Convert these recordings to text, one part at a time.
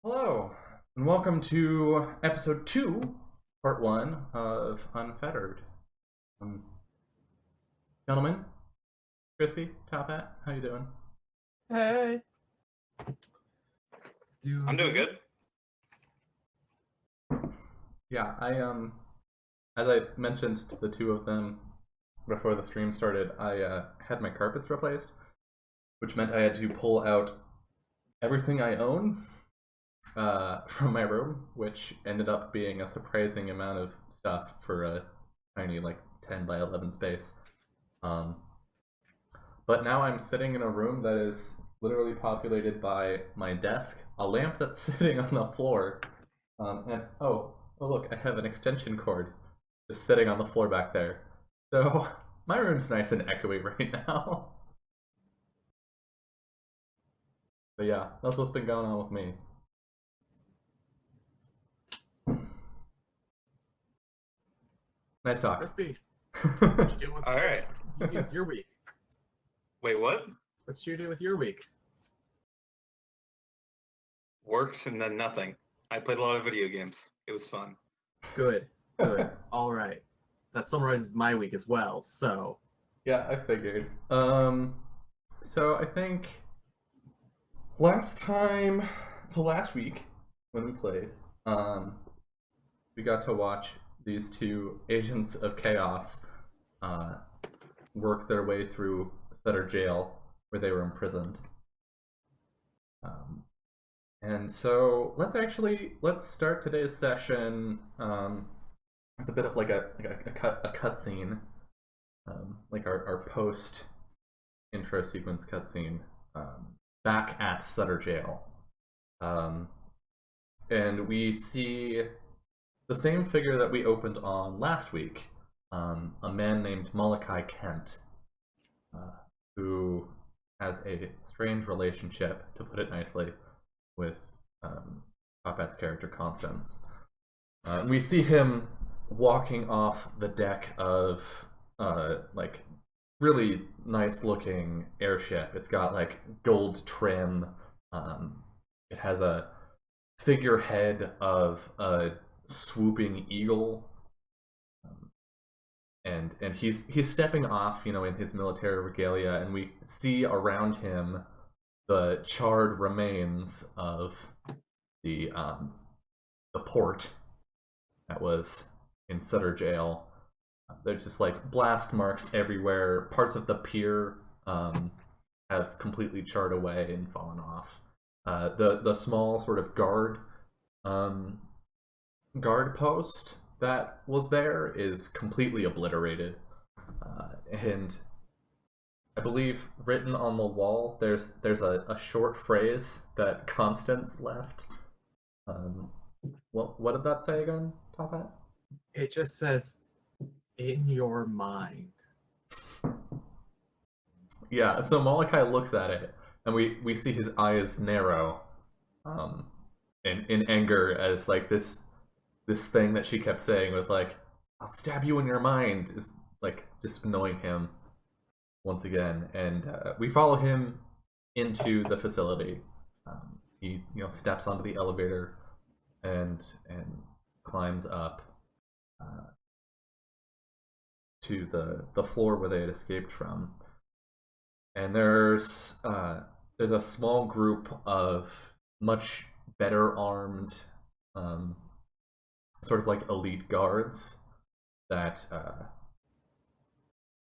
Hello, and welcome to episode 2, part 1 of Unfettered. Um, Gentlemen, Crispy, Top Hat, how you doing? Hey. I'm doing good. Yeah, as I mentioned to the two of them before the stream started, I had my carpets replaced, which meant I had to pull out everything I own from my room, which ended up being a surprising amount of stuff for a tiny, 10 by 11 space. But now I'm sitting in a room that is literally populated by my desk, a lamp that's sitting on the floor, and oh look, I have an extension cord just sitting on the floor back there. So my room's nice and echoey right now. But yeah, that's what's been going on with me. Nice talk. Crispy. What you doing with All right. your week? Wait, what? What you do with your week? Works and then nothing. I played a lot of video games. It was fun. Good. Good. All right. That summarizes my week as well. So. Yeah, I figured. So I think last week when we played, we got to watch these two agents of chaos work their way through Sutter jail where they were imprisoned. And so let's start today's session with a bit of a cutscene, like our post intro sequence cutscene back at Sutter jail, and we see the same figure that we opened on last week, a man named Molokai Kent, who has a strange relationship, to put it nicely, with Topat's character Constance. And we see him walking off the deck of really nice looking airship. It's got gold trim. It has a figurehead of a swooping eagle, and he's stepping off, in his military regalia, and we see around him the charred remains of the port that was in Sutter jail. There's just blast marks everywhere. Parts of the pier have completely charred away and fallen off. The small sort of guard post that was there is completely obliterated, and I believe written on the wall there's a short phrase that Constance left. What did that say again, Top Hat? It just says, "In your mind." Yeah, so Molokai looks at it, and we see his eyes narrow, in anger, as this thing that she kept saying with "I'll stab you in your mind" is just annoying him once again. And we follow him into the facility. He steps onto the elevator and climbs up to the floor where they had escaped from. And there's a small group of much better armed, sort of elite guards that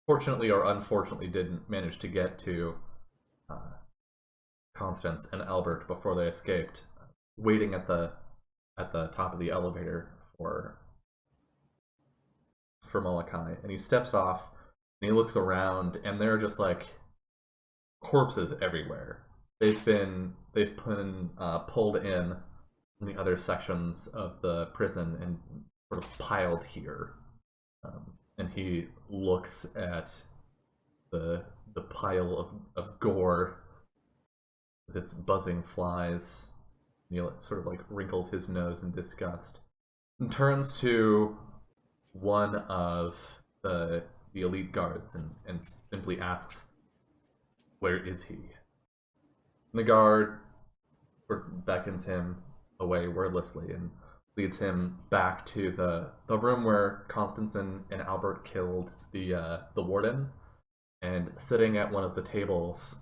fortunately or unfortunately didn't manage to get to Constance and Albert before they escaped, waiting at the top of the elevator for Molokai. And he steps off and he looks around, and there are just corpses everywhere. They've been pulled in from the other sections of the prison and sort of piled here. And he looks at the pile of gore with its buzzing flies. And he sort of wrinkles his nose in disgust and turns to one of the elite guards and simply asks, "Where is he?" And the guard beckons him away wordlessly and leads him back to the room where Constance and Albert killed the warden. And sitting at one of the tables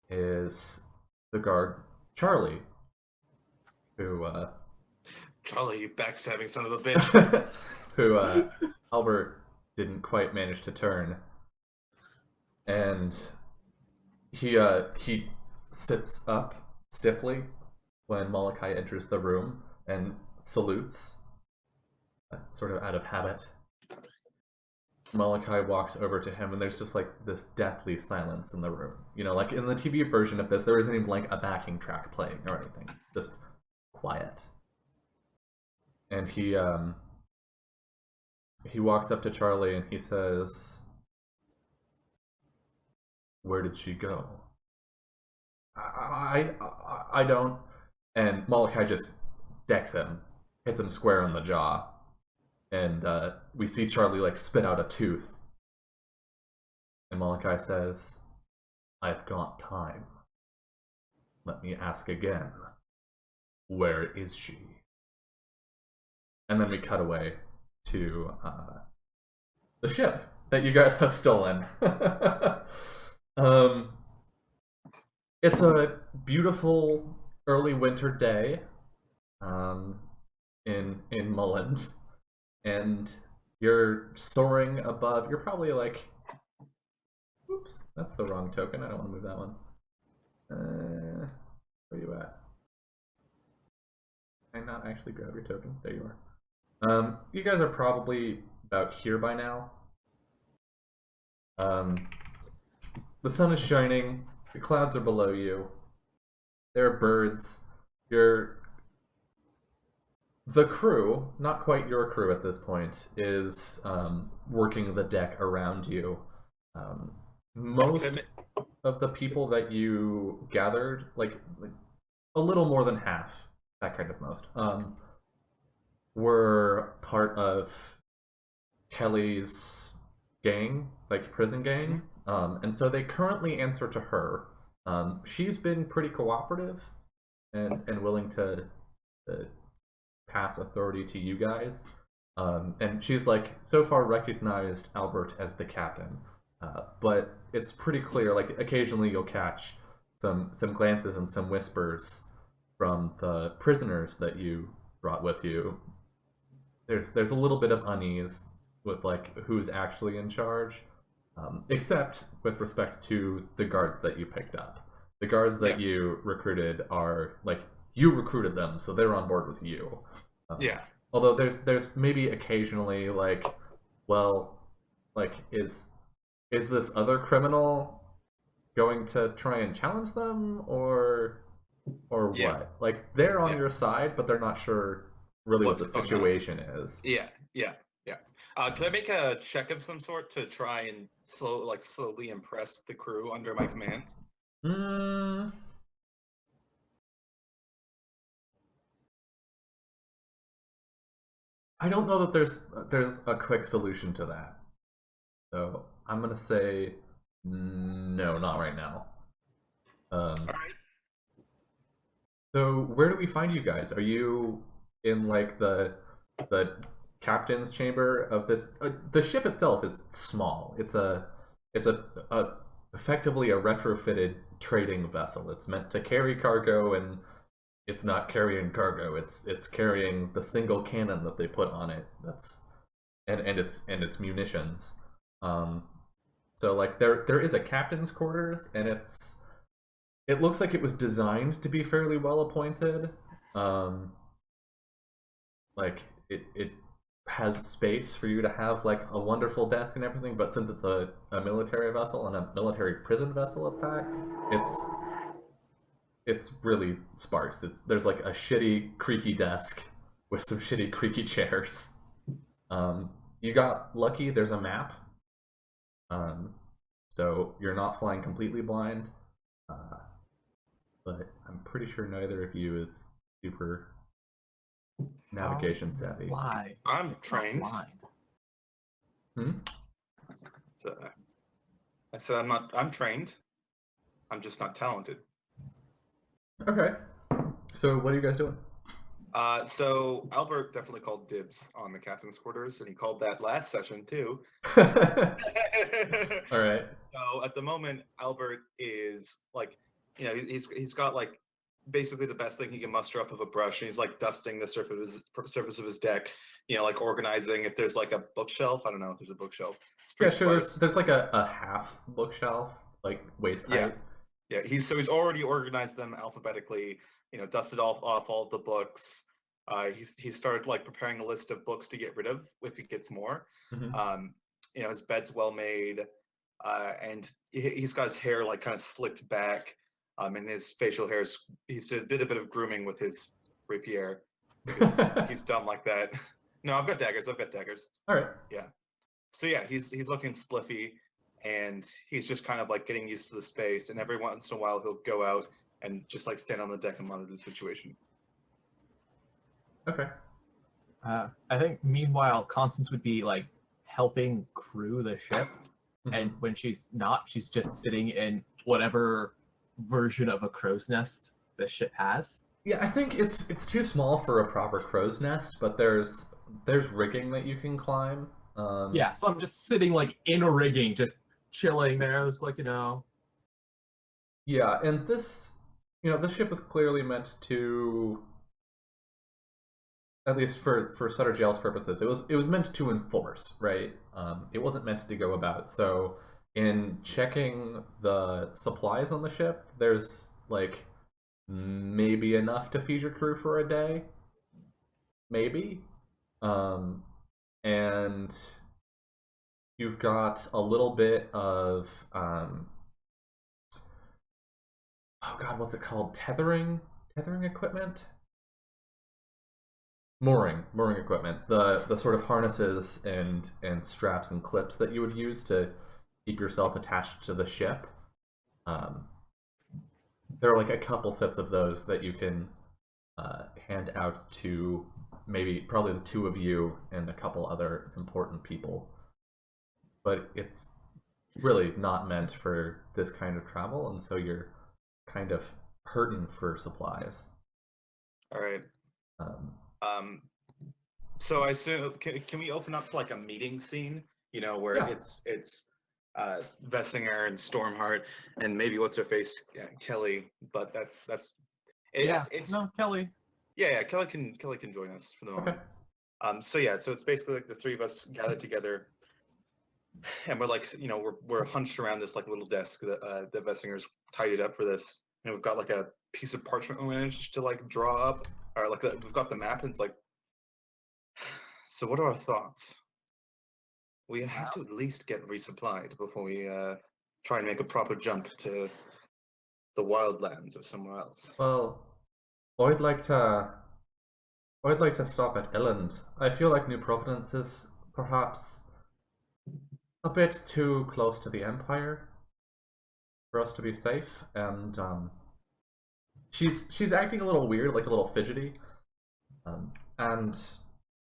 is the guard Charlie, who Charlie, you backstabbing son of a bitch. who Albert didn't quite manage to turn, and he sits up stiffly when Molokai enters the room and salutes, sort of out of habit. Molokai walks over to him, and there's just like this deathly silence in the room. You know, like in the TV version of this, there isn't even like a backing track playing or anything, just quiet. And he walks up to Charlie and he says, "Where did she go?" I don't. And Molokai just decks him, hits him square on the jaw, and we see Charlie like spit out a tooth. And Molokai says, "I've got time. Let me ask again. Where is she?" And then we cut away to the ship that you guys have stolen. It's a beautiful early winter day in Mulland, and you're soaring above. You're probably like, oops, that's the wrong token. I don't want to move that one. Where are you at? Can I not actually grab your token? There you are. You guys are probably about here by now. The sun is shining. The clouds are below you. There are birds. The crew, not quite your crew at this point, is working the deck around you. Most of the people that you gathered, like a little more than half, that kind of most, were part of Kelly's gang, like prison gang, and so they currently answer to her. She's been pretty cooperative and willing to pass authority to you guys, and she's like so far recognized Albert as the captain, but it's pretty clear. Like occasionally you'll catch some glances and some whispers from the prisoners that you brought with you. There's a little bit of unease with like who's actually in charge, except with respect to the guards that you picked up. The guards that you recruited are like, you recruited them, so they're on board with you. Although there's maybe occasionally like, well, like is this other criminal going to try and challenge them or what? Like they're on your side, but they're not sure really what the situation is. Can I make a check of some sort to try and slowly impress the crew under my command? I don't know that there's a quick solution to that. So I'm gonna say no, not right now. All right. So where do we find you guys? Are you in like the captain's chamber of this? The ship itself is small. It's effectively a retrofitted trading vessel. It's meant to carry cargo, and it's not carrying cargo. It's carrying the single cannon that they put on it. And its munitions. So like there is a captain's quarters, and it looks like it was designed to be fairly well appointed. Like it has space for you to have like a wonderful desk and everything, but since it's a military vessel and a military prison vessel at that, it's really sparse. There's like a shitty creaky desk with some shitty creaky chairs. You got lucky, there's a map. So you're not flying completely blind. But I'm pretty sure neither of you is super navigation savvy. Why? I'm trained. So, I said I'm trained. I'm just not talented. Okay. So what are you guys doing? So Albert definitely called dibs on the captain's quarters, and he called that last session too. All So right. at the moment, Albert is like, he's got like basically the best thing he can muster up of a brush, and he's like dusting the surface of his deck. Like organizing if there's like a bookshelf. I don't know if there's a bookshelf. It's Yeah, pretty sure. sparse. There's like a half bookshelf, like waist Yeah. height. Yeah, he's already organized them alphabetically. Dusted off all the books. He started like preparing a list of books to get rid of if he gets more. Mm-hmm. His bed's well made, and he's got his hair like kind of slicked back, and his facial hair's. He's did a bit of grooming with his rapier because he's dumb like that. No, I've got daggers. All right. Yeah. So yeah, he's looking spliffy, and he's just kind of like getting used to the space. And every once in a while, he'll go out and just like stand on the deck and monitor the situation. Okay. I think meanwhile, Constance would be like helping crew the ship, and when she's not, she's just sitting in whatever version of a crow's nest the ship has. Yeah, I think it's too small for a proper crow's nest, but there's rigging that you can climb. Yeah, so I'm just sitting like in a rigging, just chilling there. It's like, Yeah, and this ship was clearly meant to, at least for Sutter Jail's purposes, it was meant to enforce, right? It wasn't meant to go about. So in checking the supplies on the ship, there's like maybe enough to feed your crew for a day, maybe. And you've got a little bit of oh god, what's it called? Tethering equipment? Mooring equipment. The sort of harnesses and straps and clips that you would use to keep yourself attached to the ship. There are like a couple sets of those that you can hand out to probably the two of you and a couple other important people. But it's really not meant for this kind of travel, and so you're kind of hurting for supplies. All right. So I assume can we open up to like a meeting scene? Where Yeah. it's Vessinger and Stormheart and maybe what's her face, Kelly. But that's it's no, Kelly. Yeah, Kelly can join us for the moment. Okay. So it's basically like the three of us gathered together, and we're like, we're hunched around this like little desk that Vessinger's tidied up for this, and we've got like a piece of parchment we managed to like draw up, or like we've got the map, and it's like, so what are our thoughts? We have to at least get resupplied before we try and make a proper jump to the wildlands or somewhere else. Well, I'd like to stop at Elland. I feel like New Providence is perhaps a bit too close to the Empire for us to be safe, and she's acting a little weird, like a little fidgety, and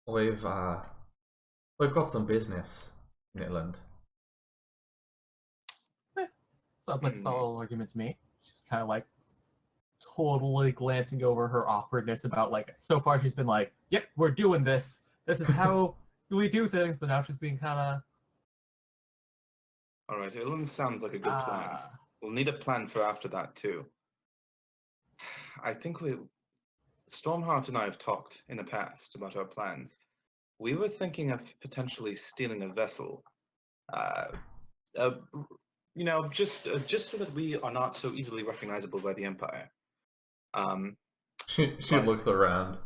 we've got some business in Elland. Sounds like a solid argument to me. She's kind of like totally glancing over her awkwardness about like, so far she's been like, yep, we're doing this. This is how we do things, but now she's being kind of. All right, Elland sounds like a good plan. We'll need a plan for after that too. I think Stormheart and I have talked in the past about our plans. We were thinking of potentially stealing a vessel. Just so that we are not so easily recognizable by the Empire. She looks around.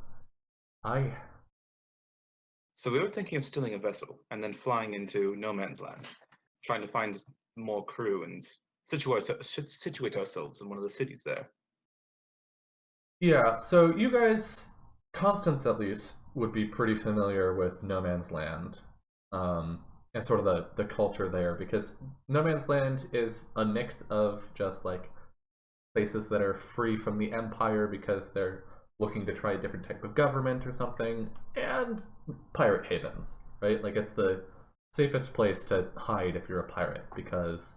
So we were thinking of stealing a vessel and then flying into no man's land, trying to find more crew and situate ourselves in one of the cities there. Yeah, so you guys, Constance at least, would be pretty familiar with No Man's Land, and sort of the culture there, because No Man's Land is a mix of just like places that are free from the Empire because they're looking to try a different type of government or something, and pirate havens, right? Like it's the safest place to hide if you're a pirate, because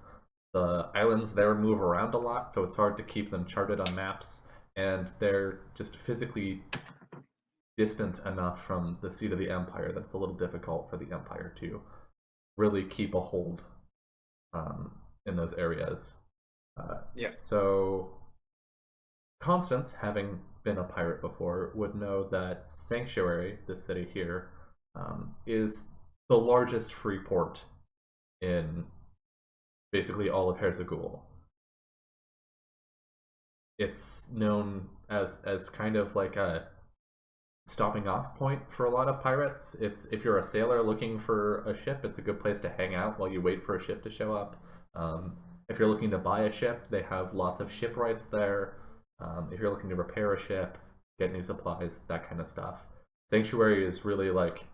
the islands there move around a lot, so it's hard to keep them charted on maps, and they're just physically distant enough from the seat of the Empire that it's a little difficult for the Empire to really keep a hold in those areas. Yeah. So Constance, having been a pirate before, would know that Sanctuary, the city here, is the largest free port in basically all of Hersagul. It's known as kind of like a stopping off point for a lot of pirates. It's, if you're a sailor looking for a ship, it's a good place to hang out while you wait for a ship to show up. If you're looking to buy a ship, they have lots of shipwrights there. If you're looking to repair a ship, get new supplies, that kind of stuff. Sanctuary is really like,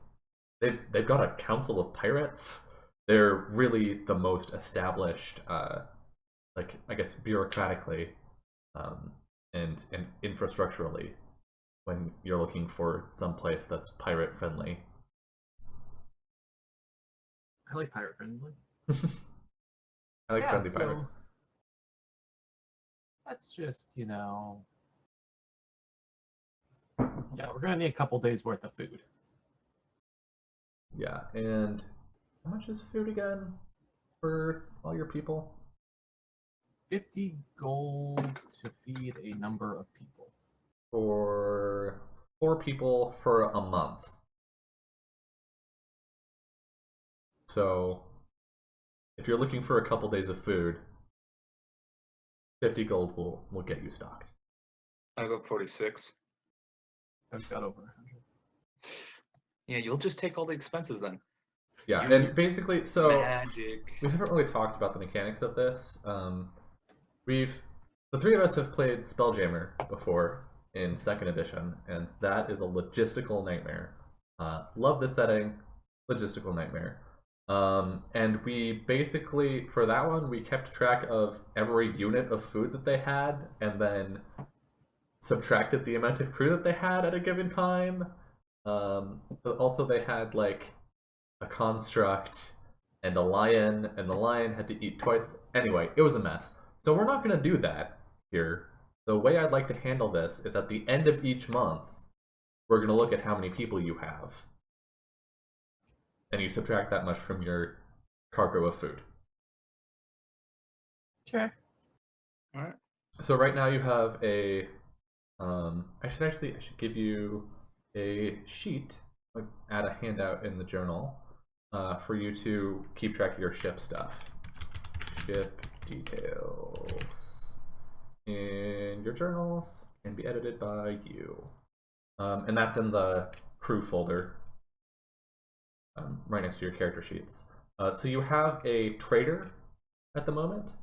they've got a council of pirates. They're really the most established, like, I guess, bureaucratically and infrastructurally, when you're looking for some place that's pirate friendly. I like pirate friendly. I like Yeah, friendly so pirates. That's just, yeah, we're gonna need a couple days worth of food. Yeah, and how much is food again for all your people? 50 gold to feed a number of people. For 4 people for a month. So if you're looking for a couple days of food, 50 gold will get you stocked. I go 46. I've got over 100. Yeah, you'll just take all the expenses then. Yeah, and basically, so Magic. we haven't really talked about the mechanics of this. The 3 of us have played Spelljammer before in 2nd edition, and that is a logistical nightmare. Love the setting, logistical nightmare. And we basically, for that one, we kept track of every unit of food that they had, and then subtracted the amount of crew that they had at a given time. But also they had like a construct and a lion, and the lion had to eat twice. Anyway, it was a mess. So we're not going to do that here. The way I'd like to handle this is at the end of each month, we're going to look at how many people you have. And you subtract that much from your cargo of food. Okay. Alright. So right now you have a... I should give you a sheet, like add a handout in the journal, for you to keep track of your ship stuff. Ship details in your journals can be edited by you. And that's in the crew folder, right next to your character sheets. So you have a trader at the moment,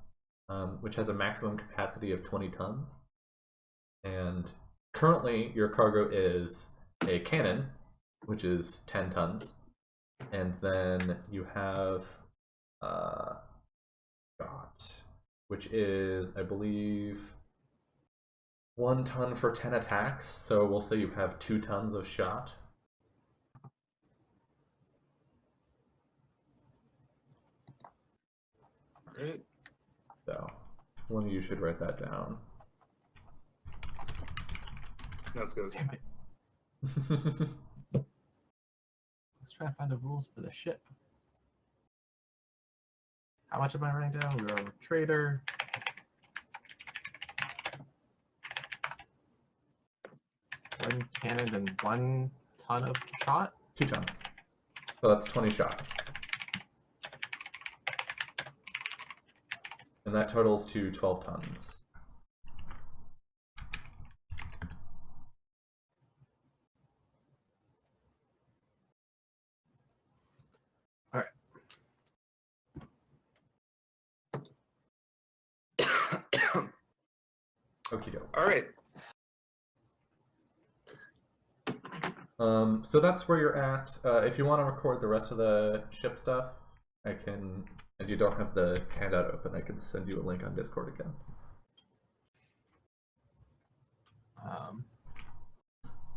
which has a maximum capacity of 20 tons. And currently your cargo is a cannon, which is 10 tons. And then you have shot, which is, I believe, 1 ton for 10 attacks. So we'll say you have 2 tons of shot. Great. So one of you should write that down. Let's go. Damn it. Let's try and find the rules for the ship. How much am I writing down? We are a trader. One cannon and 1 ton of shot. 2 tons. So that's 20 shots. And that totals to 12 tons. All right. Okie doke. All right. So that's where you're at. If you want to record the rest of the ship stuff, I can, and you don't have the handout open, I can send you a link on Discord again.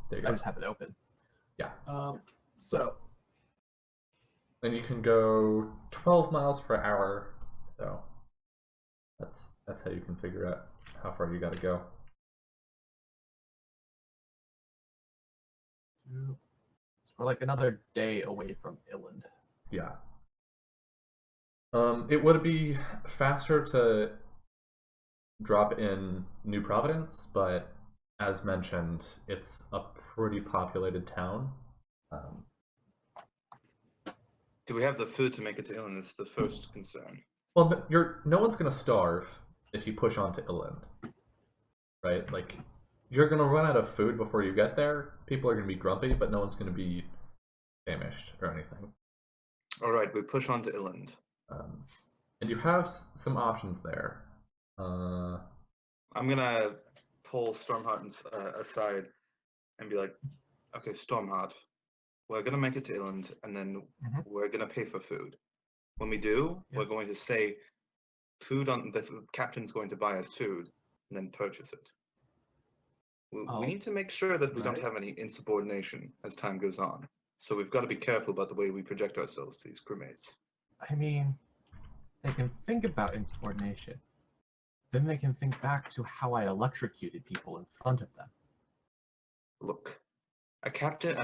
There you go. I just have it open. Yeah. So. And you can go 12 miles per hour, so that's how you can figure out how far you got to go. So we're like another day away from Illand. Yeah. It would be faster to drop in New Providence, but as mentioned, it's a pretty populated town. Do we have the food to make it to Illand? Is the first concern. Well, no one's gonna starve if you push on to Illand, right? Like, you're gonna run out of food before you get there. People are gonna be grumpy, but no one's gonna be famished or anything. All right, we push on to Illand. And you have some options there. I'm gonna pull Stormheart aside and be like, "Okay, Stormheart, we're gonna make it to Illand, and then we're gonna pay for food. When we do, we're going to say food on the captain's going to buy us food, and then purchase it. We need to make sure that we don't have any insubordination as time goes on. So we've got to be careful about the way we project ourselves to these crewmates." I mean, they can think about insubordination. Then they can think back to how I electrocuted people in front of them. Look, a captain,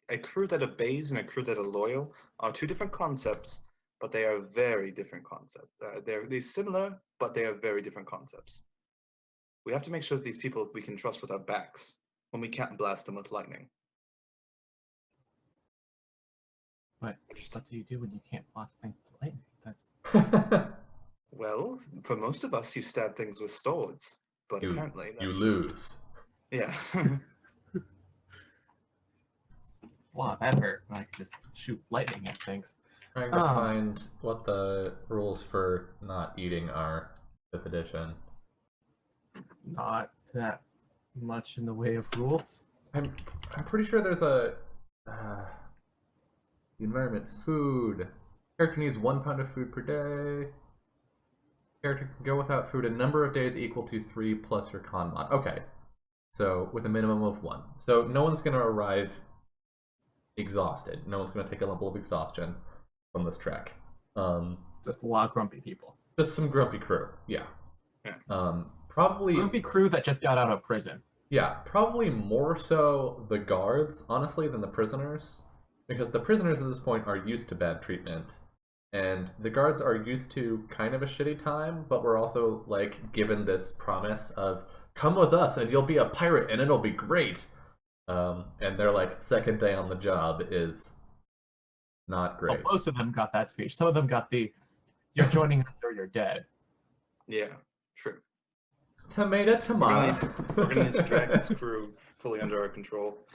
a crew that obeys and a crew that are loyal are two different concepts, but they are very different concepts. They're similar, but they are very different concepts. We have to make sure that these people we can trust with our backs when we can't blast them with lightning. What do you do when you can't blast things with lightning? That's Well, for most of us, you stab things with swords, but apparently you lose. Yeah. wow, that hurt. I could just shoot lightning at things. Trying to find what the rules for not eating are, 5th edition. Not that much in the way of rules. I'm pretty sure there's a the environment food. Character needs 1 pound of food per day. Character can go without food a number of days equal to 3 plus your con mod. Okay, so with a minimum of 1. So no one's gonna arrive exhausted. No one's gonna take a level of exhaustion from this trek. Just a lot of grumpy people. Just some grumpy crew. Yeah. Probably grumpy crew that just got out of prison. Yeah, probably more so the guards, honestly, than the prisoners. Because the prisoners at this point are used to bad treatment. And the guards are used to kind of a shitty time, but we're also, like, given this promise of, come with us and you'll be a pirate and it'll be great. And their, like, second day on the job is not great. Well, most of them got that speech. Some of them got the, you're joining us or you're dead. Yeah, true. Tomato. We're gonna need to drag this crew fully under our control.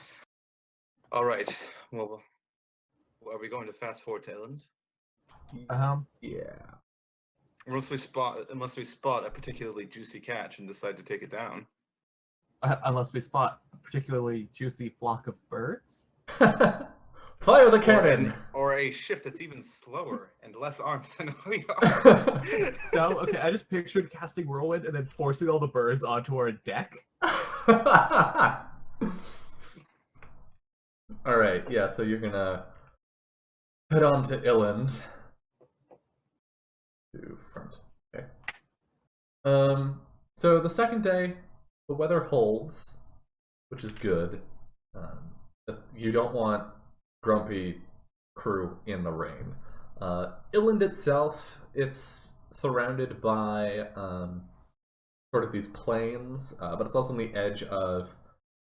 All right. Well, are we going to fast forward to Illand? Yeah. Unless we spot a particularly juicy catch and decide to take it down. Unless we spot a particularly juicy flock of birds. Fire the cannon! Or a ship that's even slower and less armed than we are. No, okay, I just pictured casting Whirlwind and then forcing all the birds onto our deck. Alright, yeah, so you're gonna head on to Illand. To front. Okay. So the second day, the weather holds, which is good. You don't want grumpy crew in the rain. Illand itself, it's surrounded by sort of these plains, but it's also on the edge of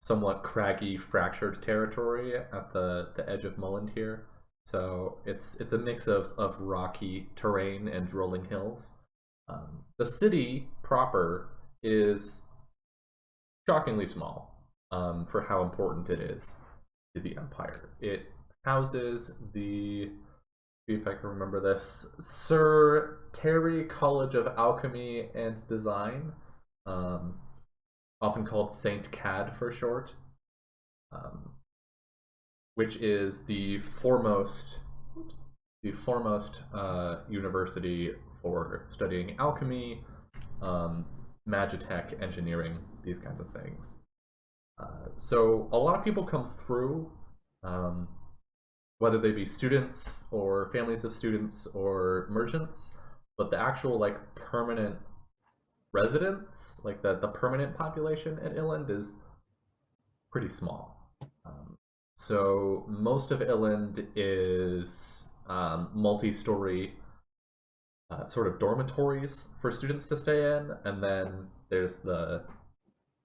somewhat craggy, fractured territory at the edge of Mulland here. So it's a mix of rocky terrain and rolling hills. The city proper is shockingly small for how important it is to the Empire. It houses the, see if I can remember this, Sir Terry College of Alchemy and Design, often called Saint Cad for short, which is the foremost university for studying alchemy, magitech, engineering, these kinds of things. So a lot of people come through, whether they be students or families of students or merchants, but the actual like permanent residents, like the permanent population at Illand is pretty small. So most of Illand is multi-story sort of dormitories for students to stay in, and then there's the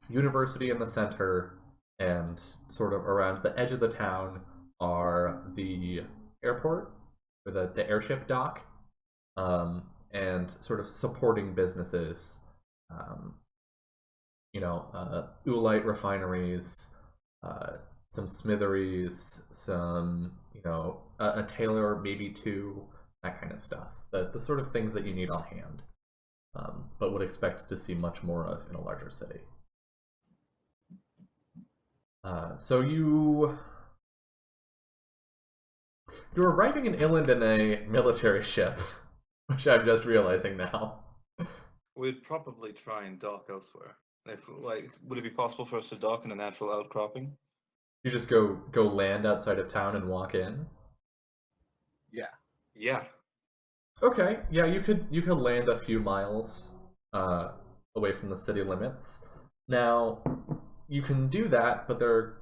university in the center, and sort of around the edge of the town are the airport, or the airship dock, and sort of supporting businesses, oolite refineries, some smitheries, some, a tailor, maybe two, that kind of stuff. The sort of things that you need on hand, but would expect to see much more of in a larger city. So you're arriving in Illand in a military ship, which I'm just realizing now. We'd probably try and dock elsewhere. Would it be possible for us to dock in a natural outcropping? You just go land outside of town and walk in? Yeah. Yeah. Okay, yeah, you could land a few miles away from the city limits. Now, you can do that, but there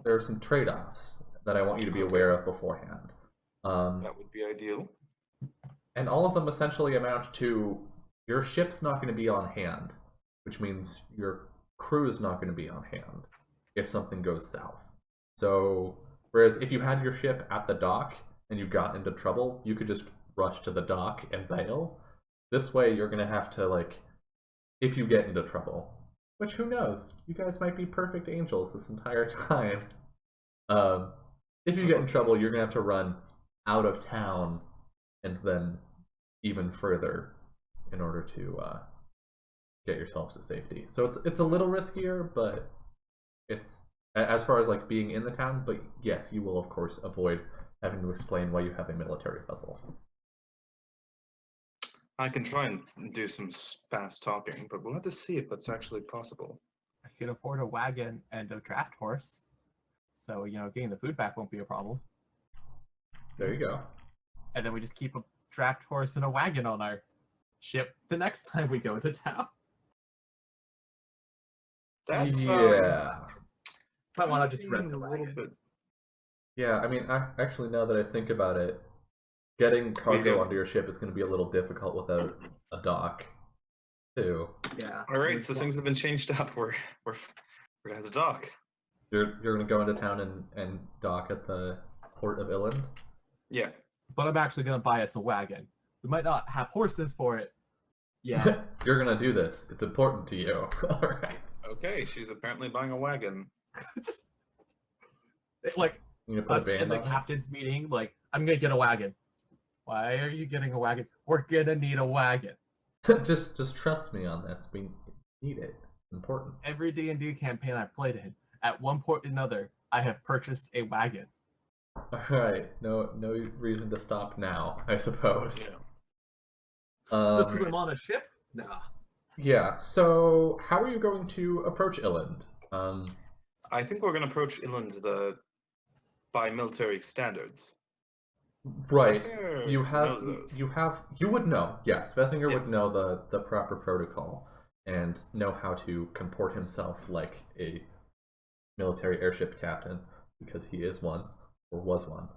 are some trade-offs that I want you to be aware of beforehand. That would be ideal. And all of them essentially amount to your ship's not going to be on hand, which means your crew is not going to be on hand if something goes south. So, whereas if you had your ship at the dock and you got into trouble, you could just rush to the dock and bail. This way, you're going to have to, if you get into trouble, which who knows? You guys might be perfect angels this entire time. If you get in trouble, you're going to have to run out of town and then even further in order to get yourselves to safety. So it's a little riskier, but it's as far as being in the town. But yes, you will of course avoid having to explain why you have a military vessel. I can try and do some fast talking, but we'll have to see if that's actually possible. I can afford a wagon and a draft horse, so getting the food back won't be a problem. There you go. And then we just keep a draft horse and a wagon on our ship the next time we go to town. That's Might want to just rent the a little wagon. bit. Yeah, I mean, actually, now that I think about it, getting cargo onto your ship is going to be a little difficult without a dock, too. Yeah. All right, so things have been changed up. We're gonna have to dock. You're going to go into town and dock at the port of Illand? Yeah. But I'm actually going to buy us a wagon. We might not have horses for it. Yeah. You're going to do this. It's important to you. All right. Okay, she's apparently buying a wagon. Just You put us a in band the on it? captain's meeting, I'm going to get a wagon. Why are you getting a wagon? We're going to need a wagon. just trust me on this. We need it. It's important. Every D&D campaign I've played in, at one point or another, I have purchased a wagon. All right. No reason to stop now, I suppose. Yeah. Just because I'm on a ship? Nah. Yeah. So, how are you going to approach Illand? I think we're gonna approach Illand by military standards. Right. Vessinger You knows those. you would know. Yes, Vessinger would Yes. know the proper protocol and know how to comport himself like a military airship captain, because he is one or was one.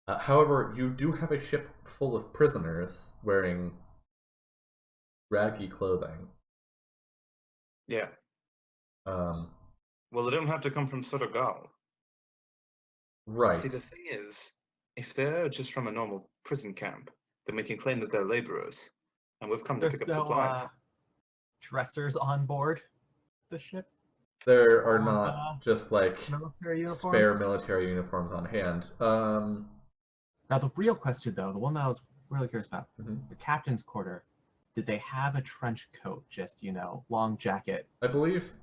However, you do have a ship full of prisoners wearing raggy clothing. Yeah. Um, Well, they don't have to come from Hersagul. right. See, the thing is, if they're just from a normal prison camp, then we can claim that they're laborers, and we've come to There's pick up no supplies. dressers on board the ship. There are not just Military uniforms. spare military uniforms on hand. Now the real question, though, the one that I was really curious about, Mhm. the captain's quarter. Did they have a trench coat? Just long jacket. I believe,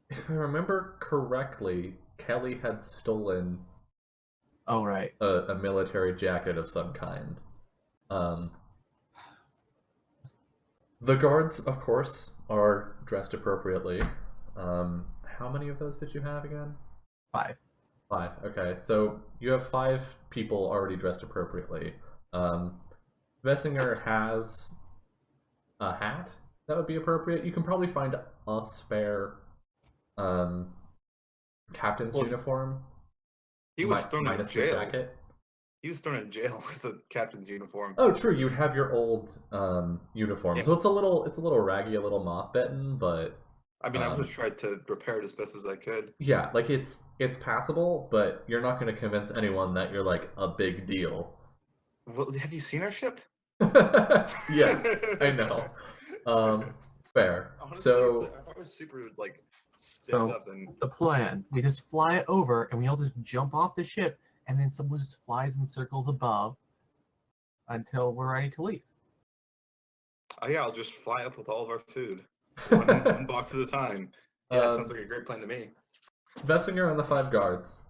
if I remember correctly, Kelly had stolen Oh right. a military jacket of some kind. The guards, of course, are dressed appropriately. How many of those did you have again? 5. 5. Okay, so you have 5 people already dressed appropriately. Vessinger has a hat that would be appropriate. You can probably find a spare captain's uniform. He was thrown in minus the jail. jacket. He was thrown in jail with the captain's uniform. Oh, true. You'd have your old uniform, Yeah. so it's a little raggy, a little moth bitten, but I mean, I just tried to repair it as best as I could. yeah, like it's passable, but you're not going to convince anyone that you're like a big deal. Well, have you seen our ship? Yeah, I know. Fair. Honestly, So I was super like stiffed So up and the plan, we just fly it over and we all just jump off the ship and then someone just flies in circles above until we're ready to leave. oh yeah, I'll just fly up with all of our food, one box at a time. Yeah, sounds like a great plan to me. Vessinger and the 5 guards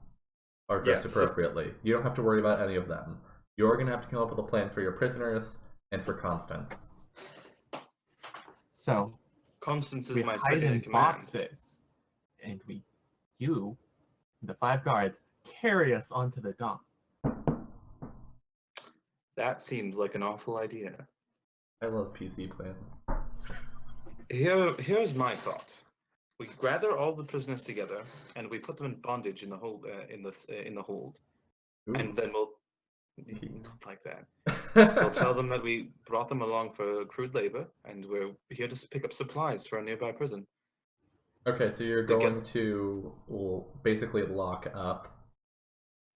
are dressed Yes. appropriately. You don't have to worry about any of them. You're going to have to come up with a plan for your prisoners and for Constance. So Constance is we my hide second in in command. boxes and you, the 5 guards, carry us onto the dock. That seems like an awful idea. I love PC plans. Here's my thought. We gather all the prisoners together and we put them in bondage in the hold. In the hold, Ooh. and then we'll not like that. We'll tell them that we brought them along for crude labor, and we're here to pick up supplies for a nearby prison. Okay, so you're going to basically lock up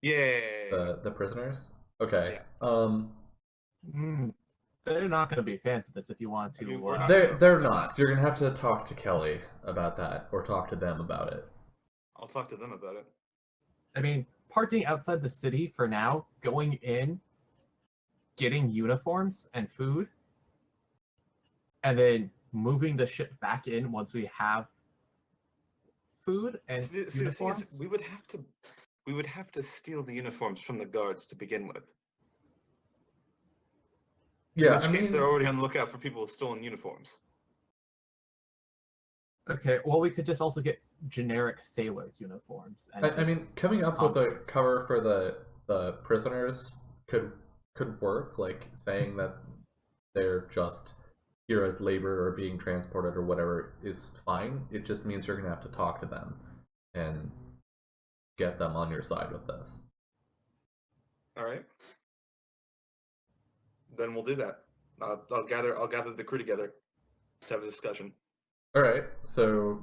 the prisoners? Okay. Yeah. They're not going to be fans of this if you want to. I mean, They're not. You're going to have to talk to Kelly about that, or talk to them about it. I'll talk to them about it. I mean, parking outside the city for now, going in, getting uniforms and food, and then moving the ship back in once we have food and uniforms. The thing is, we would have to steal the uniforms from the guards to begin with. Yeah, In which case, they're already on the lookout for people with stolen uniforms. Okay, well, we could just also get generic sailor uniforms. I mean, coming up with a cover for the prisoners could work, like saying that they're just here as labor or being transported or whatever is fine. It just means you're going to have to talk to them and get them on your side with this. All right. Then we'll do that. I'll gather the crew together to have a discussion. All right. So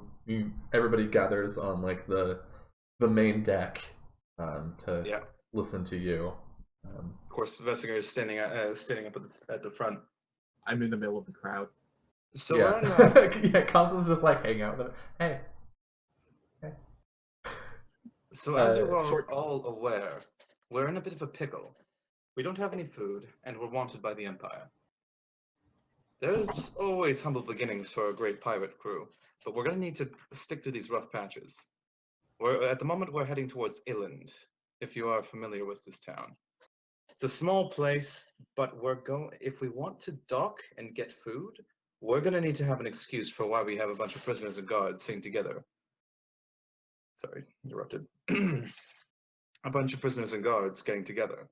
everybody gathers on like the main deck to listen to you. Of course, Vessinger is standing up at the front. I'm in the middle of the crowd. So yeah, Constance just like hang out with them. Hey. So as you're all aware, we're in a bit of a pickle. We don't have any food, and we're wanted by the Empire. There's always humble beginnings for a great pirate crew, but we're going to need to stick to these rough patches. At the moment, we're heading towards Iland, if you are familiar with this town. It's a small place, but if we want to dock and get food, we're going to need to have an excuse for why we have a bunch of prisoners and guards sitting together. Sorry, interrupted. A bunch of prisoners and guards getting together.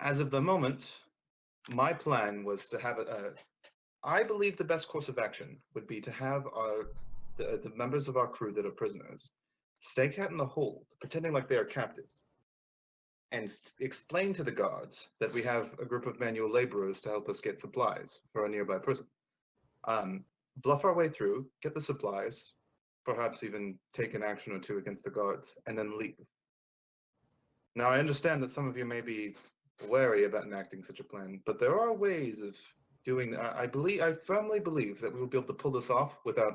As of the moment, my plan was to have I believe the best course of action would be to have the members of our crew that are prisoners stake out in the hold, pretending like they are captives, and explain to the guards that we have a group of manual laborers to help us get supplies for a nearby prison. Bluff our way through, get the supplies, perhaps even take an action or two against the guards, and then leave. Now, I understand that some of you may be wary about enacting such a plan, but there are ways of doing that. I firmly believe that we will be able to pull this off without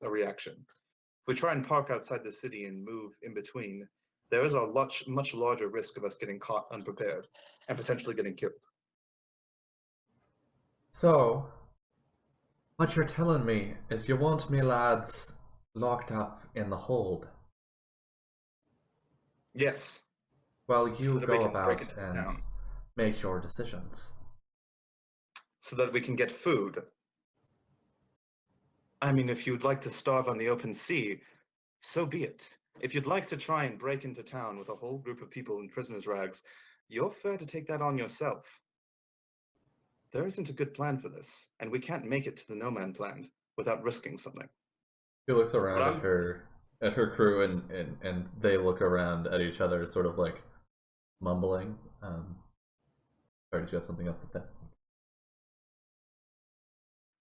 a reaction. If we try and park outside the city and move in between, there is a much larger risk of us getting caught unprepared and potentially getting killed. So, what you're telling me is you want me lads locked up in the hold? Yes. Well, you go about and down, make your decisions. so that we can get food. I mean, if you'd like to starve on the open sea, so be it. If you'd like to try and break into town with a whole group of people in prisoners' rags, you're fair to take that on yourself. There isn't a good plan for this, and we can't make it to the no man's land without risking something. He looks around at her at her crew, and they look around at each other, sort of like mumbling. Sorry, did you have something else to say?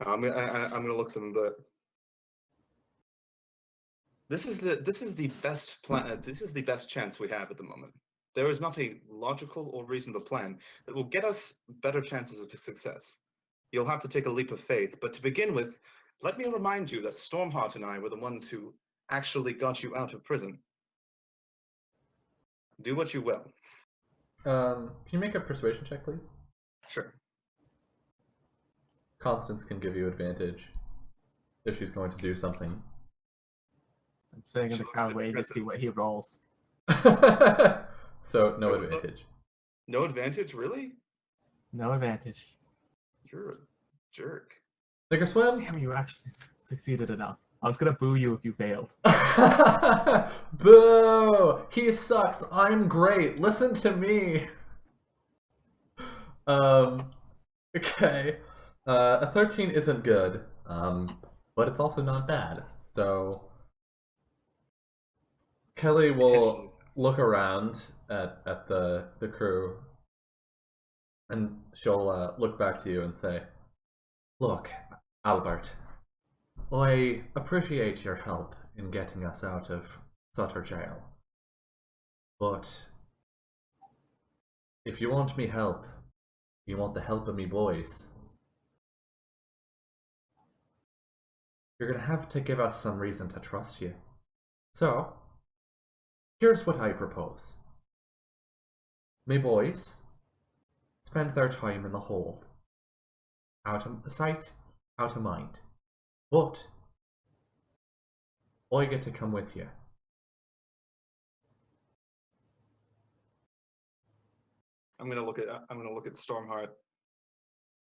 I'm gonna look at them, but this is the best plan. This is the best chance we have at the moment. There is not a logical or reasonable plan that will get us better chances of success. You'll have to take a leap of faith, but to begin with, let me remind you that Stormheart and I were the ones who actually got you out of prison. Do what you will. Can you make a persuasion check, please? Sure. Constance can give you advantage if she's going to do something. I'm sitting in She the looks crowd waiting to impressive. see what he rolls. So no Wait, what's up? advantage. No advantage, really? No advantage. You're a jerk. Sink or swim? Damn, you actually succeeded enough. I was gonna boo you if you failed. Boo! He sucks. I'm great. Listen to me. Okay. A 13 isn't good, but it's also not bad. So Kelly will look around at the crew, and she'll look back to you and say, "Look, Albert, I appreciate your help in getting us out of Sutter jail. But if you want me help, you want the help of me boys, you're gonna have to give us some reason to trust you. So, here's what I propose. Me boys spend their time in the hold. Out of sight, out of mind. But I get to come with you. I'm gonna look at Stormheart.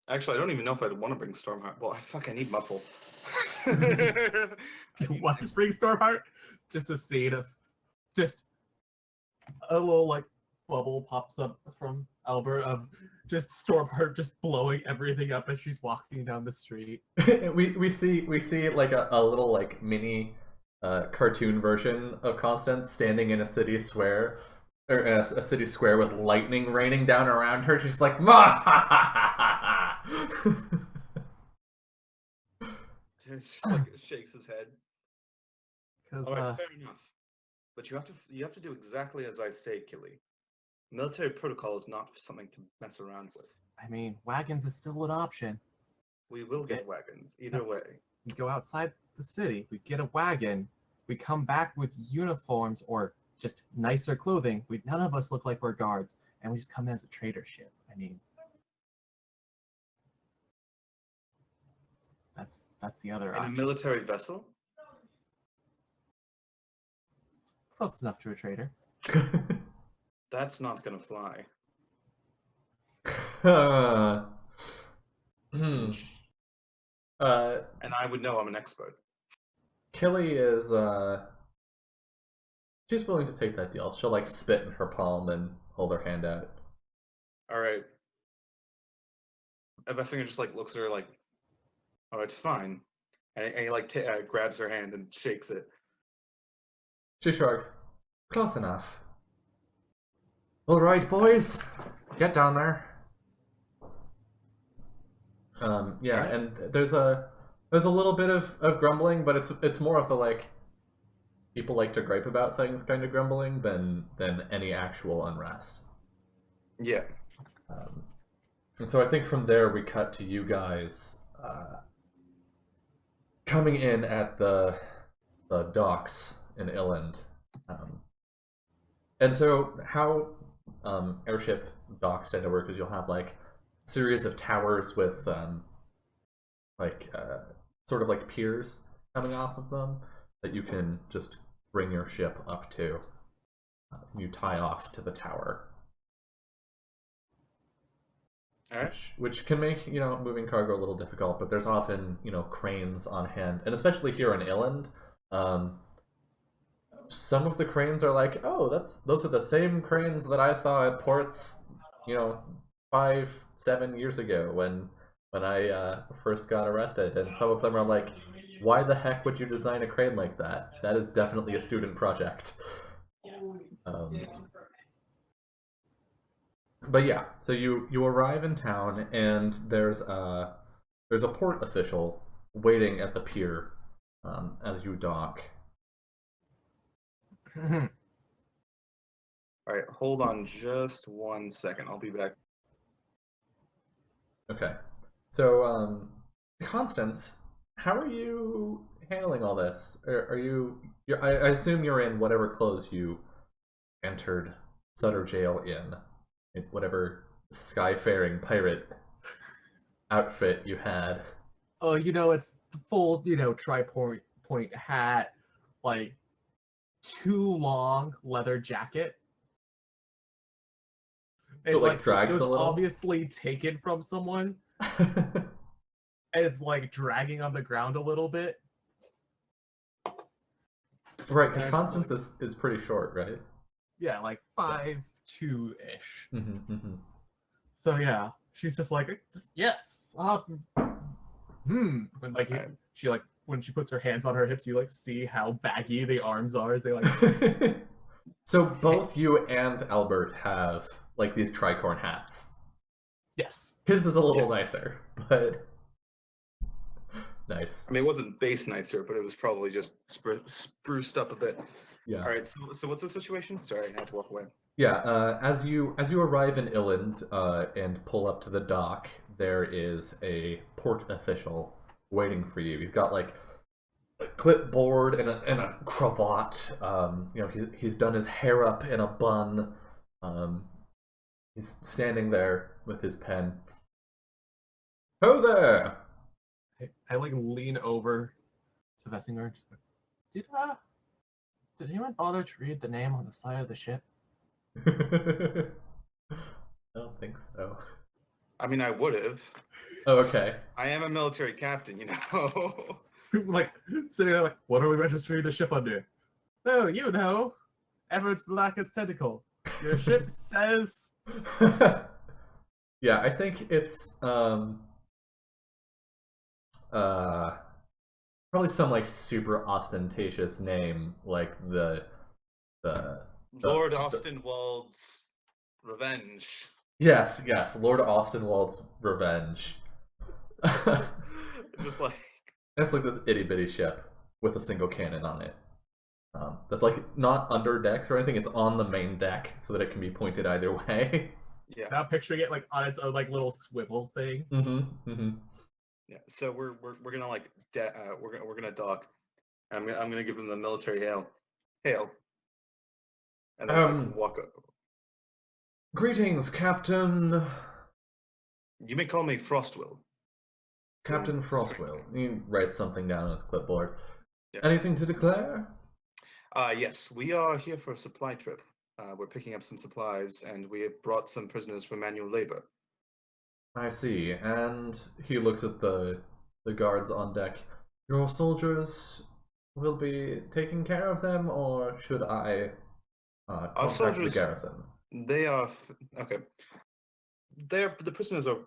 Actually, I don't even know if I'd want to bring Stormheart. Well, I need muscle. Do you want to bring Stormheart? Just a scene of just a little like bubble pops up from Albert of just Stormheart just blowing everything up as she's walking down the street. we see like a little like mini cartoon version of Constance standing in a city square, or a city square with lightning raining down around her. She's like, "Ma!" Just like shakes his head. Because All right, fair enough. But you have to do exactly as I say, Killy. Military protocol is not something to mess around with. I mean, wagons is still an option. We will get wagons either way. We go outside the city, we get a wagon, we come back with uniforms or just nicer clothing. None of us look like we're guards, and we just come as a trader ship. I mean, that's the other In a option. military vessel? Close enough to a trader. That's not gonna fly. Hmm. And I would know I'm an expert. Killy is she's willing to take that deal. She'll like spit in her palm and hold her hand out. All right. Vessinger just like looks at her like, all right, fine, and he like grabs her hand and shakes it. She shrugs. Close enough. All right, boys, get down there. Yeah, and there's a little bit of grumbling, but it's more of the like people like to gripe about things kind of grumbling than any actual unrest. Yeah. And so I think from there we cut to you guys coming in at the docks in Illand. And so how airship docks tend to work is you'll have like a series of towers with sort of like piers coming off of them that you can just bring your ship up to. You tie off to the tower. All right. Which can make, moving cargo a little difficult, but there's often, cranes on hand. And especially here in Illand, some of the cranes are like, oh, those are the same cranes that I saw at ports, 5-7 years ago when I first got arrested. And some of them are like, why the heck would you design a crane like that? That is definitely a student project. But yeah, so you arrive in town, and there's a port official waiting at the pier as you dock. All right, hold on just 1 second. I'll be back. Okay. So, Constance, how are you handling all this? Are you? I assume you're in whatever clothes you entered Sutter Jail in whatever skyfaring pirate outfit you had. Oh, it's the full, tri-point hat, like too long leather jacket. It's like drags it was a little? obviously taken from someone, and it's like dragging on the ground a little bit. Right, because Constance is pretty short, right? Yeah, like 5'2" ish. Mm-hmm. So yeah, she's just like, yes. And like she like when she puts her hands on her hips, you like see how baggy the arms are as they like. So both you and Albert have like these tricorn hats. Yes. His is a little nicer, but nice. I mean, it wasn't base nicer, but it was probably just spruced up a bit. Yeah. All right. So what's the situation? Sorry, I had to walk away. Yeah. As you arrive in Illand and pull up to the dock, there is a port official waiting for you. He's got like a clipboard and a cravat. He's done his hair up in a bun. He's standing there with his pen. Ho there! I like lean over to Vessinger. Did anyone bother to read the name on the side of the ship? I don't think so. I mean, I would have. Oh, okay. I am a military captain, Like sitting there, like, what are we registering the ship under? Oh, Everett's Blackest Tentacle. Your ship says. Yeah, I think it's probably some like super ostentatious name, like the Lord Austenwald's Revenge. Yes, Lord Austenwald's Revenge. Just like it's like this itty bitty ship with a single cannon on it. That's like not under decks or anything. It's on the main deck so that it can be pointed either way. Yeah. Now picturing it like on its own like little swivel thing. Yeah. So we're gonna like we're gonna dock. I'm gonna give them the military hail, and then walk up. Greetings, Captain. You may call me Frostwill. Captain Frostwill. He writes something down on his clipboard. Yeah. Anything to declare? Yes, we are here for a supply trip. We're picking up some supplies, and we have brought some prisoners for manual labor. I see. And he looks at the guards on deck. Your soldiers will be taking care of them, or should I contact soldiers, the garrison? They are okay. The prisoners are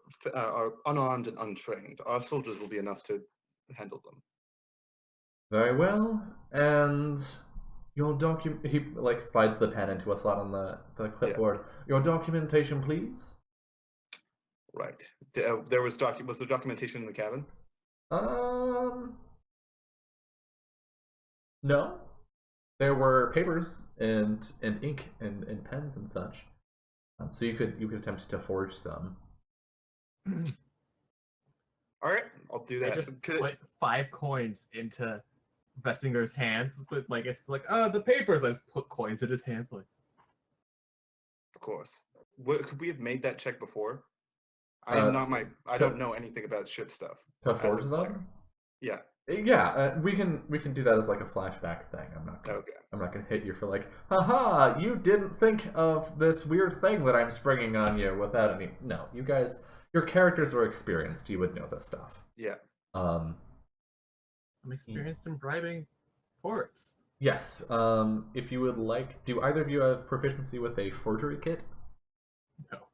unarmed and untrained. Our soldiers will be enough to handle them. Very well. And your he like slides the pen into a slot on the clipboard. Yeah. Your documentation, please. Right. There was there documentation in the cabin? No. There were papers and ink and pens and such. So you could attempt to forge some. All right, I'll do that. I just put 5 coins into Vessinger's hands. But like it's like, the papers. I just put coins in his hands. Like, of course. Could we have made that check before? I don't know anything about ship stuff. To forge them? Yeah. Yeah, we can do that as like a flashback thing. I'm not gonna hit you for like, haha, you didn't think of this weird thing that I'm springing on you without any. No, you guys, your characters are experienced. You would know this stuff. Yeah. I'm experienced in bribing ports. Yes. If you would like, do either of you have proficiency with a forgery kit? No.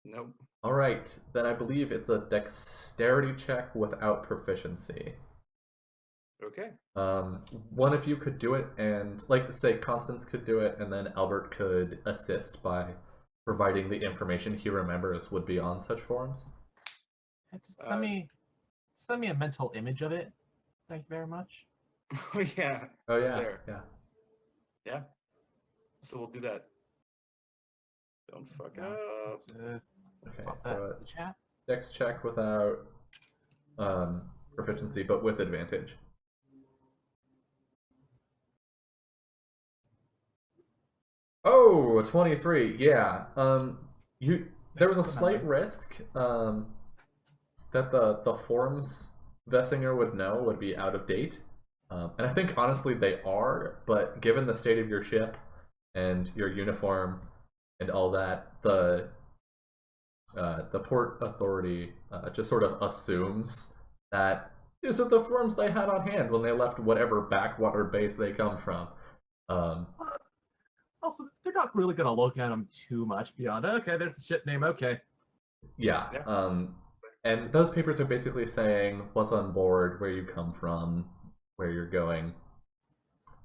Nope. All right, then I believe it's a dexterity check without proficiency. Okay. One of you could do it, and like say Constance could do it, and then Albert could assist by providing the information he remembers would be on such forums. Just send me a mental image of it. Thank you very much. Oh yeah. Oh yeah, There. yeah. Yeah. So we'll do that. Don't fuck No. up. Just Okay, pop that so in the chat. dex check without proficiency, but with advantage. Oh, 23. Yeah. There was a slight risk that the forms Vessinger would know would be out of date. And I think honestly they are, but given the state of your ship and your uniform and all that, the port authority just sort of assumes that these are the forms they had on hand when they left whatever backwater base they come from. Also, they're not really going to look at them too much beyond, okay, there's the ship name, okay. Yeah. And those papers are basically saying what's on board, where you come from, where you're going,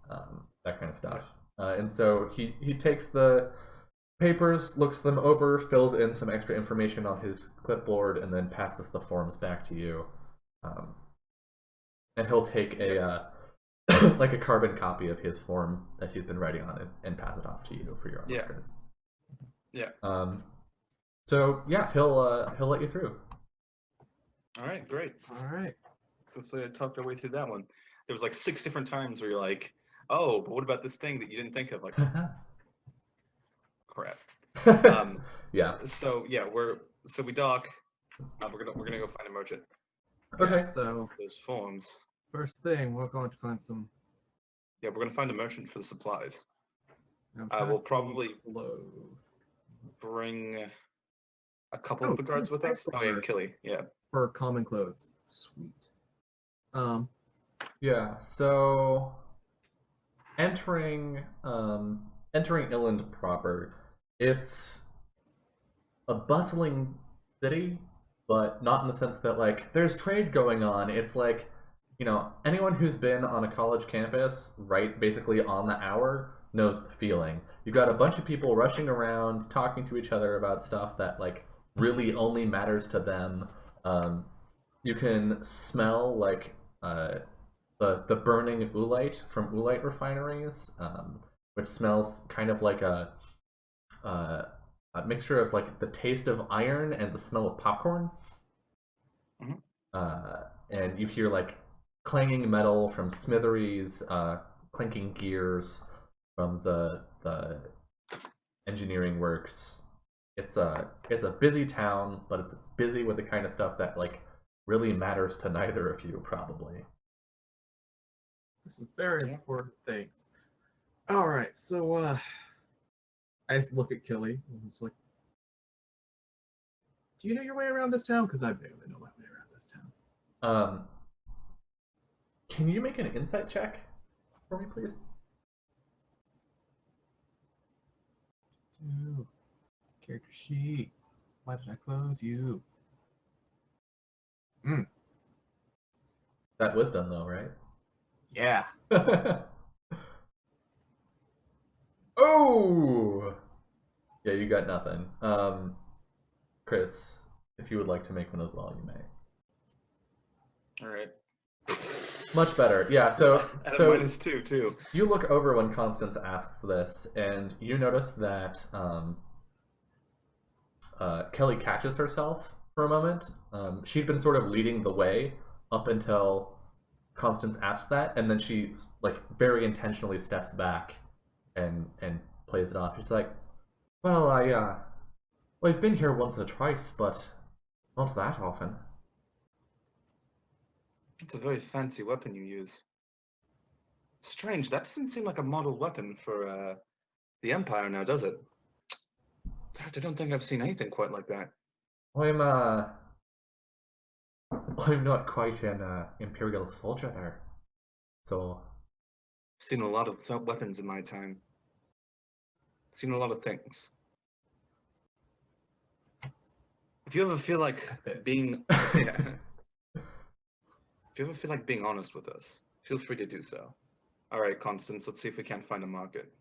that kind of stuff. And so he takes the papers, looks them over, fills in some extra information on his clipboard, and then passes the forms back to you. And he'll take a like a carbon copy of his form that he's been writing on it and pass it off to you for your own records. Yeah. So yeah, he'll let you through. All right, great. All right. So I talked our way through that one. There was like 6 different times where you're like, oh, but what about this thing that you didn't think of? Like, crap. Yeah. So yeah, we dock. We're gonna go find a merchant. Okay. Yeah, so Those forms. first thing, we're going to find some. Yeah, we're gonna find a merchant for the supplies. I'm We'll probably clothes. bring a couple of the guards with us. Oh yeah, and Killy. Yeah. For common clothes. Sweet. Yeah. So entering Illand proper, it's a bustling city, but not in the sense that like there's trade going on. It's like, you know, anyone who's been on a college campus, right, basically on the hour, knows the feeling. You've got a bunch of people rushing around, talking to each other about stuff that like really only matters to them. You can smell like the burning oolite from oolite refineries, which smells kind of like a mixture of like the taste of iron and the smell of popcorn. And you hear like clanging metal from smitheries, clinking gears from the engineering works. It's a busy town, but it's busy with the kind of stuff that like really matters to neither of you, probably. This is very important things. All right, so I look at Killy and it's like, do you know your way around this town? Because I barely know my way around this town. Can you make an insight check for me, please? Ooh, character sheet. Why did I close you? That wisdom, though, right? Yeah. Oh! Yeah, you got nothing. Chris, if you would like to make one as well, you may. All right. Much better. Yeah, so -2 too. You look over when Constance asks this, and you notice that Kelly catches herself for a moment. She'd been sort of leading the way up until Constance asked that, and then she like very intentionally steps back and plays it off. She's like, "Well, I've been here once or twice, but not that often." It's a very fancy weapon you use. Strange, that doesn't seem like a model weapon for the Empire now, does it? I don't think I've seen anything quite like that. I'm not quite an Imperial soldier there, so... I've seen a lot of weapons in my time. Seen a lot of things. If you ever feel like being... yeah. If you ever feel like being honest with us, Feel free to do so. All right, Constance, let's see if we can't find a market.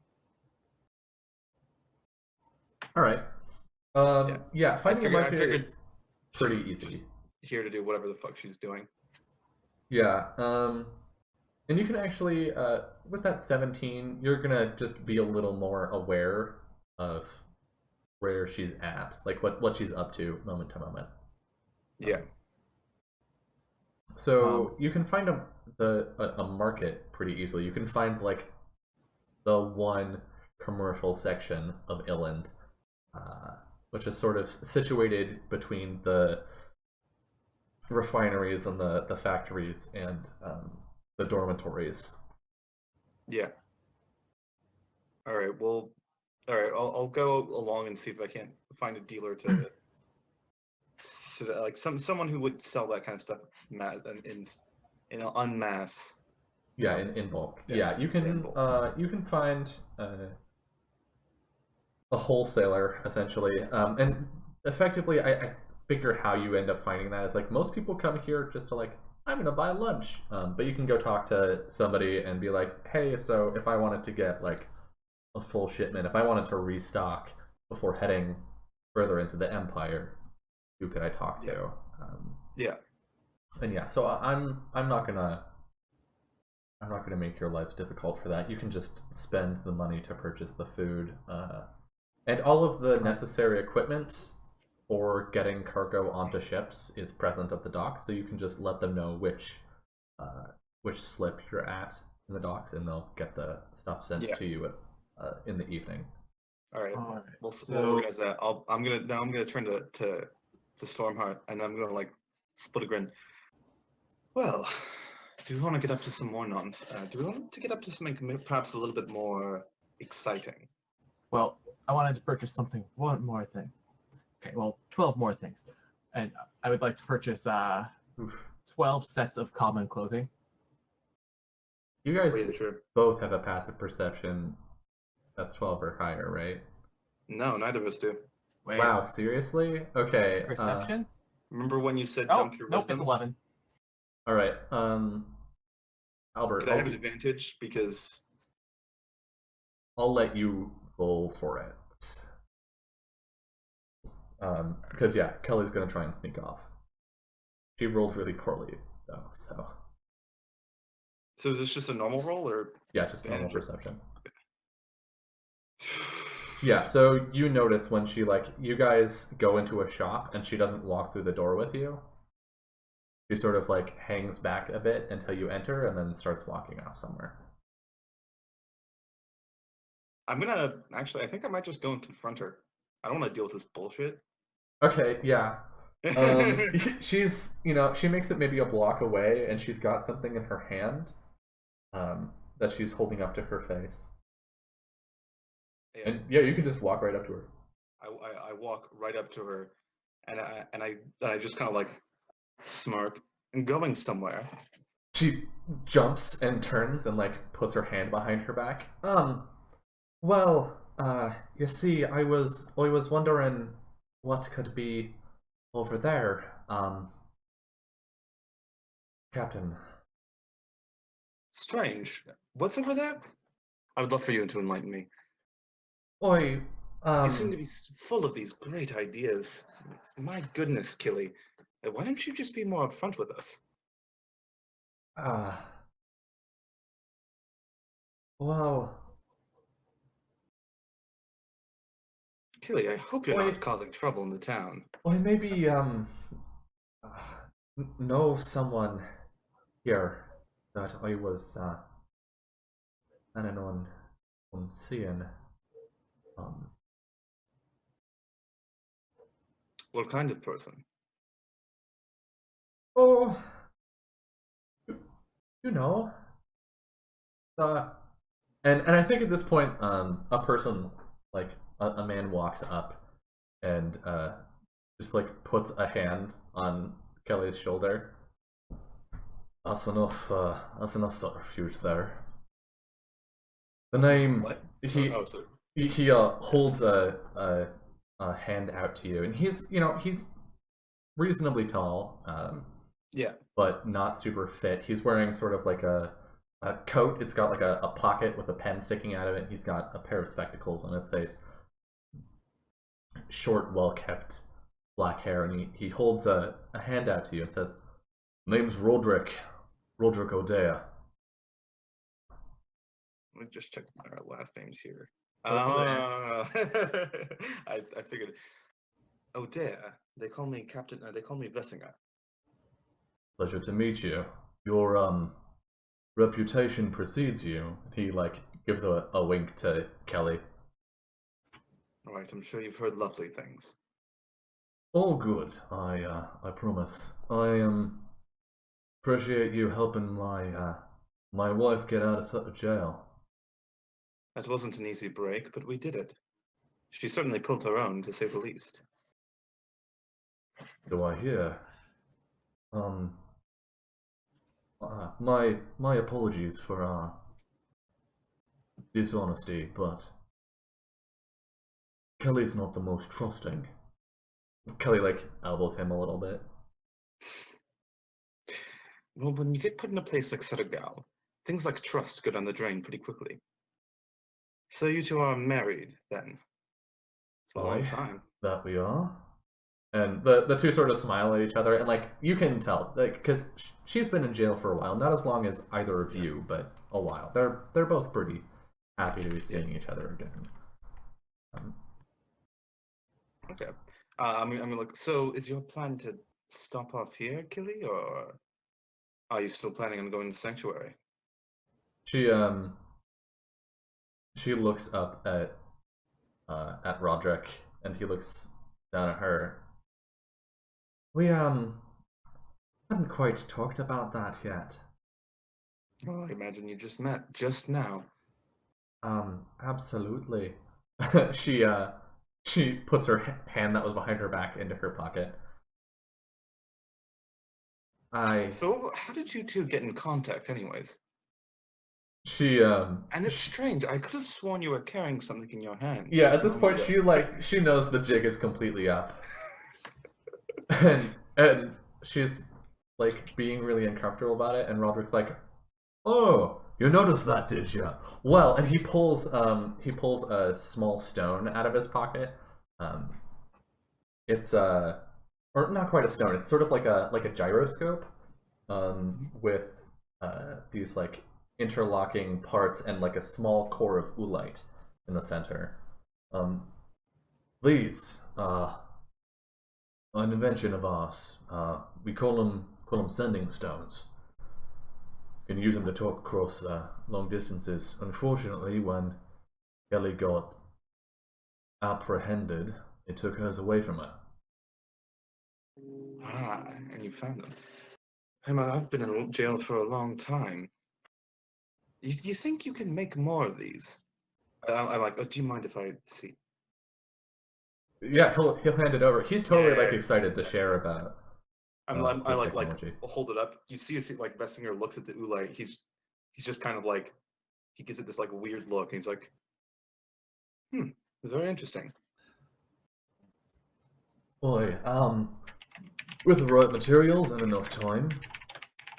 All right. Yeah, finding a market figured is pretty she's easy. Here to do whatever the fuck she's doing. Yeah. And you can actually, with that 17, you're gonna just be a little more aware of where she's at, like what she's up to moment to moment. Yeah. So you can find a market pretty easily. You can find like the one commercial section of Illand, which is sort of situated between the refineries and the factories and the dormitories. Yeah. All right. Well, all right. I'll go along and see if I can't find a dealer to, like someone who would sell that kind of stuff in en masse. Yeah, in bulk. Yeah, you can find a wholesaler essentially, and effectively, I figure how you end up finding that is like most people come here just to like I'm gonna buy lunch, but you can go talk to somebody and be like, hey, so if I wanted to get like a full shipment, if I wanted to restock before heading further into the Empire, who could I talk to? Yeah. And yeah, so I'm not gonna make your lives difficult for that. You can just spend the money to purchase the food, and all of the necessary equipment for getting cargo onto ships is present at the dock. So you can just let them know which slip you're at in the docks, and they'll get the stuff sent to you in the evening. All right. We'll organize that. I'm gonna turn to Stormheart, and I'm gonna like split a grin. Well, do we want to get up to some more nonsense? Do we want to get up to something perhaps a little bit more exciting? Well, I wanted to purchase one more thing. Okay, well, 12 more things. And I would like to purchase 12 sets of common clothing. You guys both have a passive perception that's 12 or higher, right? No, neither of us do. Wait. Wow, seriously? Okay. Perception? Remember when you said Oh, dump your nope, wisdom? it's 11. All right. Albert, Could I have an advantage because I'll let you roll for it. Because yeah, Kelly's gonna try and sneak off. She rolled really poorly though, so. So is this just a normal roll or? Yeah, just normal perception. Yeah, so you notice when she you guys go into a shop and she doesn't walk through the door with you. She sort of hangs back a bit until you enter and then starts walking off somewhere. I'm gonna I think I might just go and confront her. I don't want to deal with this bullshit. Okay, yeah. She's, she makes it maybe a block away and she's got something in her hand that she's holding up to her face. Yeah. And yeah, you can just walk right up to her. I walk right up to her and I just kind of smirk and going somewhere. She jumps and turns and puts her hand behind her back. Well, you see, I was wondering what could be over there, Captain. Strange. What's over there? I would love for you to enlighten me. You seem to be full of these great ideas. My goodness, Killy. Why don't you just be more upfront with us? Well... Killy, I hope you're not causing trouble in the town. I maybe, know someone here that I was, planning on seeing. What kind of person? Oh, you know. And I think at this point, a person, a man walks up and just puts a hand on Kelly's shoulder. That's enough subterfuge there. The name. What? He holds a hand out to you, and he's reasonably tall. Yeah. But not super fit. He's wearing sort of a coat. It's got like a pocket with a pen sticking out of it. He's got a pair of spectacles on his face. Short, well-kept black hair, and he holds a hand out to you and says, "Name's Roderick. Roderick O'Dea." Let me just check our last names here. Oh, I figured. O'Dea. They call me Captain. They call me Vessinger. Pleasure to meet you. Your reputation precedes you. He like gives a wink to Kelly. All right, I'm sure you've heard lovely things. All good. I promise. I appreciate you helping my wife get out of jail. That wasn't an easy break, but we did it. She certainly pulled her own, to say the least. Do I hear? My apologies for dishonesty, but Kelly's not the most trusting. Kelly like elbows him a little bit. Well, when you get put in a place like Hersagul, things like trust go down the drain pretty quickly. So you two are married, then? It's a long time. That we are. And the two sort of smile at each other, and like you can tell, like because she's been in jail for a while, not as long as either of you, but a while. They're both pretty happy to be seeing each other again. Okay. I mean, like, so is your plan to stop off here, Killy, or are you still planning on going to Sanctuary? She looks up at Roderick, and he looks down at her. We haven't quite talked about that yet. Oh, I imagine you just met just now. Absolutely. She puts her hand that was behind her back into her pocket. So how did you two get in contact, anyways? She And it's strange. I could have sworn you were carrying something in your hand. Yeah, at this point, she knows the jig is completely up, and she's like being really uncomfortable about it. And Roderick's like, "Oh, you noticed that, did you? Well," and he pulls a small stone out of his pocket. It's or not quite a stone. It's sort of like a gyroscope, with these like interlocking parts and like a small core of oolite in the center. These an invention of ours. We call them sending stones. You can use them to talk across long distances. Unfortunately, when Kelly got apprehended, it took hers away from her. Ah, and you found them. I've been in jail for a long time. You think you can make more of these? I'm like, oh, do you mind if I see? Yeah, he'll hand it over. He's totally like excited to share about. I hold it up. You see, like Vessinger looks at the oolite. He's just kind of like, he gives it this like weird look, and he's like, very interesting. Boy, with the right materials and enough time,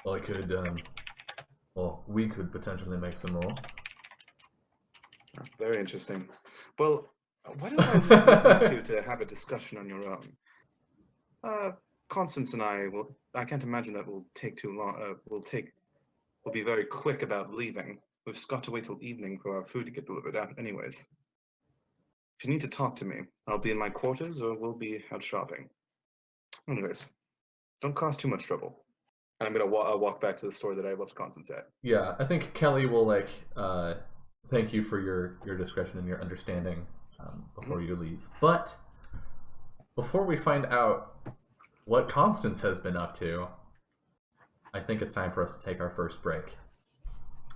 I could, well, we could potentially make some more. Very interesting. Well, why don't I leave you two to have a discussion on your own? Constance and I can't imagine that will take too long. We'll be very quick about leaving. We've just got to wait till evening for our food to get delivered out anyways. If you need to talk to me, I'll be in my quarters or we'll be out shopping. Anyways, don't cause too much trouble. And I'm gonna walk back to the store that I left Constance at. Yeah, I think Kelly will like thank you for your discretion and your understanding before you leave. But before we find out what Constance has been up to, I think it's time for us to take our first break.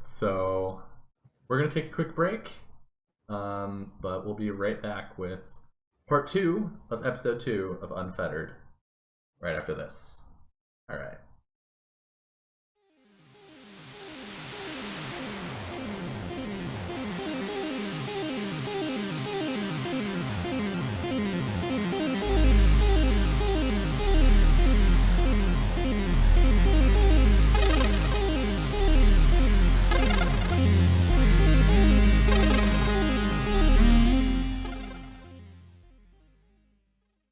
So we're gonna take a quick break, but we'll be right back with part 2 of episode 2 of Unfettered right after this. All right.